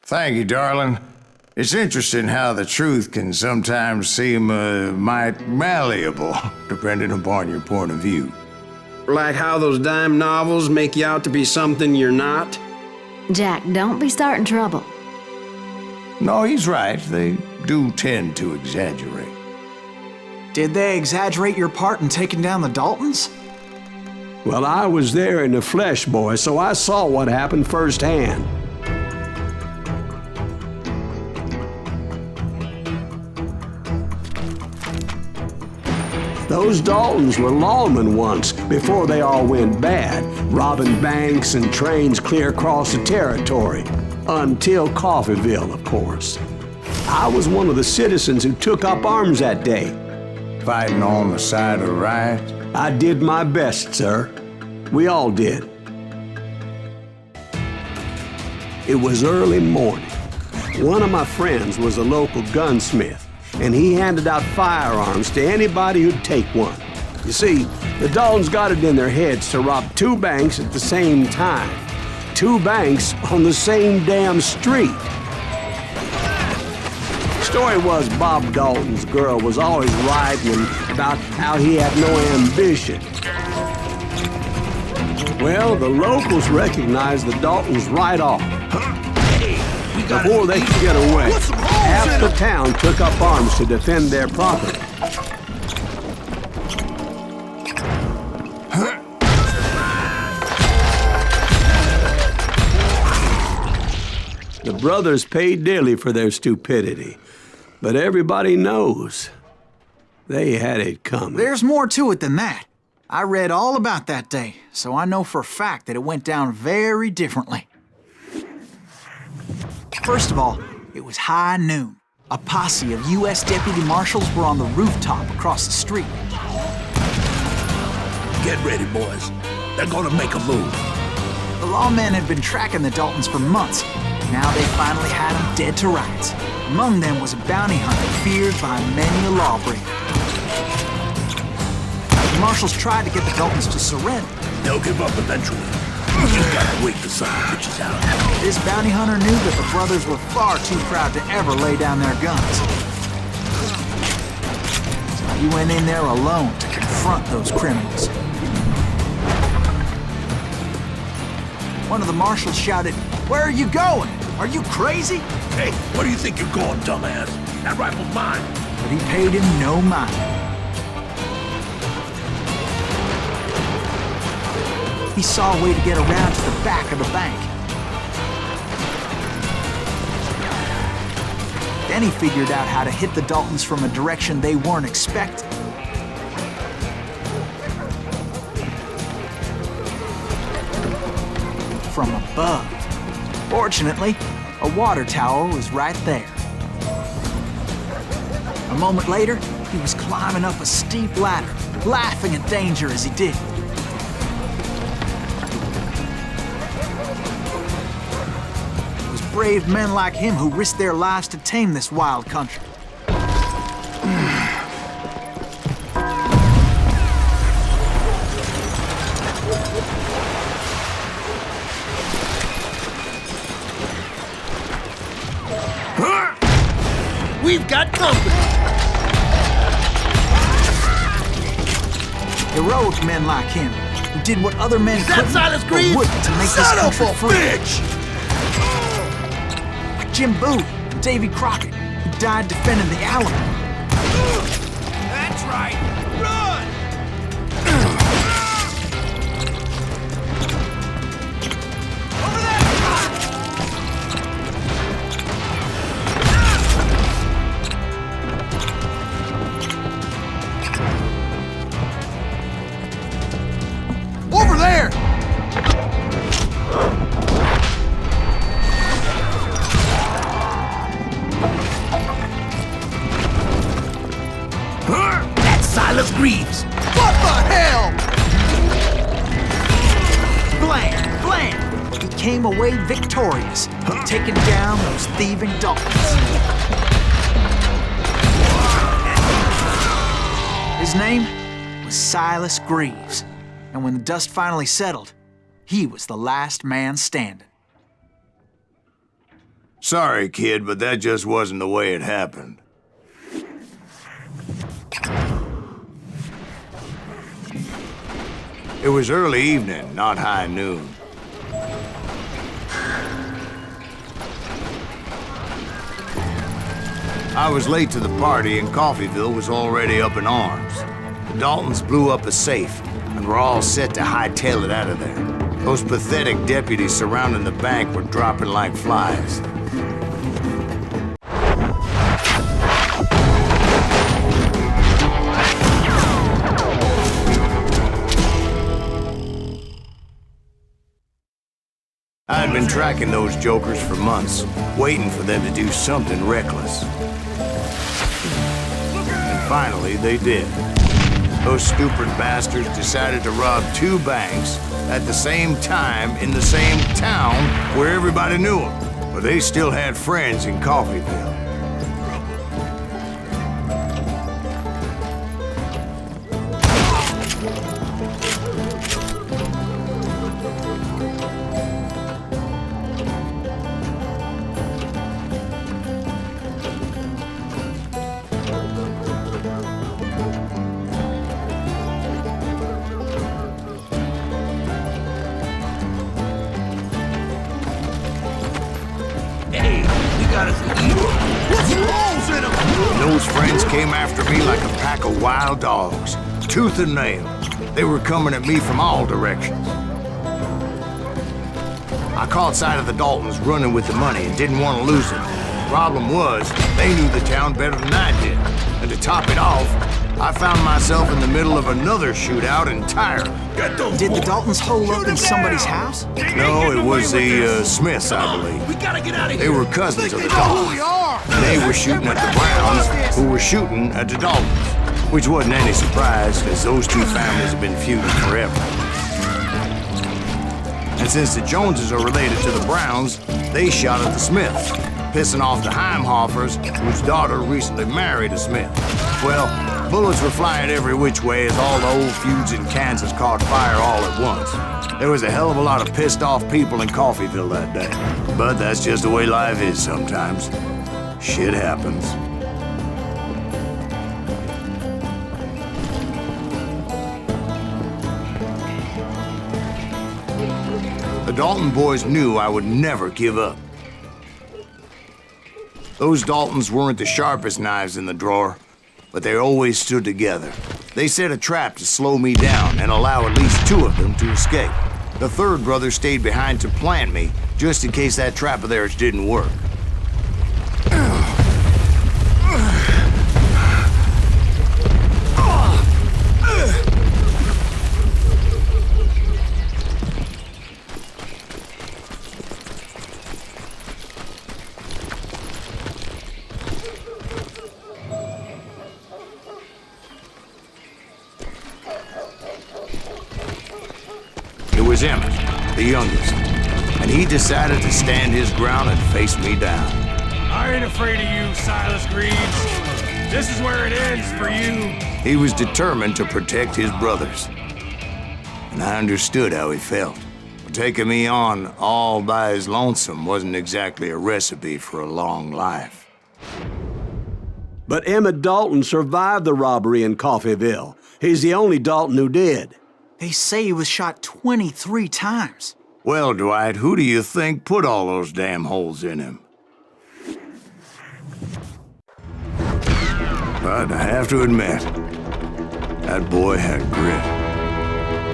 Thank you, darling. It's interesting how the truth can sometimes seem mite malleable, depending upon your point of view. Like how those dime novels make you out to be something you're not? Jack, don't be starting trouble. No, he's right. They do tend to exaggerate. Did they exaggerate your part in taking down the Daltons? Well, I was there in the flesh, boy, so I saw what happened firsthand. Those Daltons were lawmen once, before they all went bad, robbing banks and trains clear across the territory. Until Coffeeville, of course. I was one of the citizens who took up arms that day. Fighting on the side of the riot? I did my best, sir. We all did. It was early morning. One of my friends was a local gunsmith, and he handed out firearms to anybody who'd take one. You see, the Daltons got it in their heads to rob 2 banks at the same time. 2 banks on the same damn street. Story was Bob Dalton's girl was always writing about how he had no ambition. Well, the locals recognized the Daltons right off. Before they could get away, half the town took up arms to defend their property. The brothers paid dearly for their stupidity, but everybody knows they had it coming. There's more to it than that. I read all about that day, so I know for a fact that it went down very differently. First of all, it was high noon. A posse of U.S. deputy marshals were on the rooftop across the street. Get ready, boys. They're gonna make a move. The lawmen had been tracking the Daltons for months. Now they finally had them dead to rights. Among them was a bounty hunter feared by many a lawbreaker. The marshals tried to get the Daltons to surrender. They'll give up eventually. You just gotta wait the sun pitches out. This bounty hunter knew that the brothers were far too proud to ever lay down their guns. So he went in there alone to confront those criminals. One of the marshals shouted, "Where are you going? Are you crazy?" Hey, where do you think you're going, dumbass? That rifle's mine. But he paid him no mind. He saw a way to get around to the back of the bank. Then he figured out how to hit the Daltons from a direction they weren't expecting. From above. Fortunately, a water tower was right there. A moment later, he was climbing up a steep ladder, laughing at danger as he did. It was brave men like him who risked their lives to tame this wild country. We've got company. Heroic men like him, who did what other men couldn't Silas or Greaves? wouldn't to make this Son of country a free. bitch! Like Jim Bowie and Davy Crockett, who died defending the Alamo. That's right. Run! Over there! Over there! That's Silas Greaves. What the hell? Blam! Blam! He came away victorious, taking down those thieving Daltons. His name was Silas Greaves, and when the dust finally settled, he was the last man standing. Sorry, kid, but that just wasn't the way it happened. It was early evening, not high noon. I was late to the party and Coffeyville was already up in arms. The Daltons blew up a safe and were all set to hightail it out of there. Those pathetic deputies surrounding the bank were dropping like flies. I had been tracking those jokers for months, waiting for them to do something reckless. And finally, they did. Those stupid bastards decided to rob 2 banks at the same time in the same town where everybody knew them. But they still had friends in Coffeyville. Those friends came after me like a pack of wild dogs, tooth and nail. They were coming at me from all directions. I caught sight of the Daltons running with the money and didn't want to lose it. Problem was, they knew the town better than I did. And to top it off, I found myself in the middle of another shootout entirely. Did the Daltons hole up in somebody's house? No, it was the Smiths, I believe. We gotta get out of They here. were cousins of the Daltons. They were shooting at the Browns, who were shooting at the Daltons. Which wasn't any surprise, because those 2 families have been feuding forever. And since the Joneses are related to the Browns, they shot at the Smiths, pissing off the Heimhoffers, whose daughter recently married a Smith. Well, bullets were flying every which way as all the old feuds in Kansas caught fire all at once. There was a hell of a lot of pissed off people in Coffeyville that day. But that's just the way life is sometimes. Shit happens. The Dalton boys knew I would never give up. Those Daltons weren't the sharpest knives in the drawer, but they always stood together. They set a trap to slow me down and allow at least 2 of them to escape. The 3rd brother stayed behind to plant me, just in case that trap of theirs didn't work. It was Emmett, the youngest, and he decided to stand his ground and face me down. I ain't afraid of you, Silas Greaves. This is where it ends for you. He was determined to protect his brothers, and I understood how he felt. Taking me on all by his lonesome wasn't exactly a recipe for a long life. But Emmett Dalton survived the robbery in Coffeyville. He's the only Dalton who did. They say he was shot 23 times. Well, Dwight, who do you think put all those damn holes in him? But I have to admit, that boy had grit.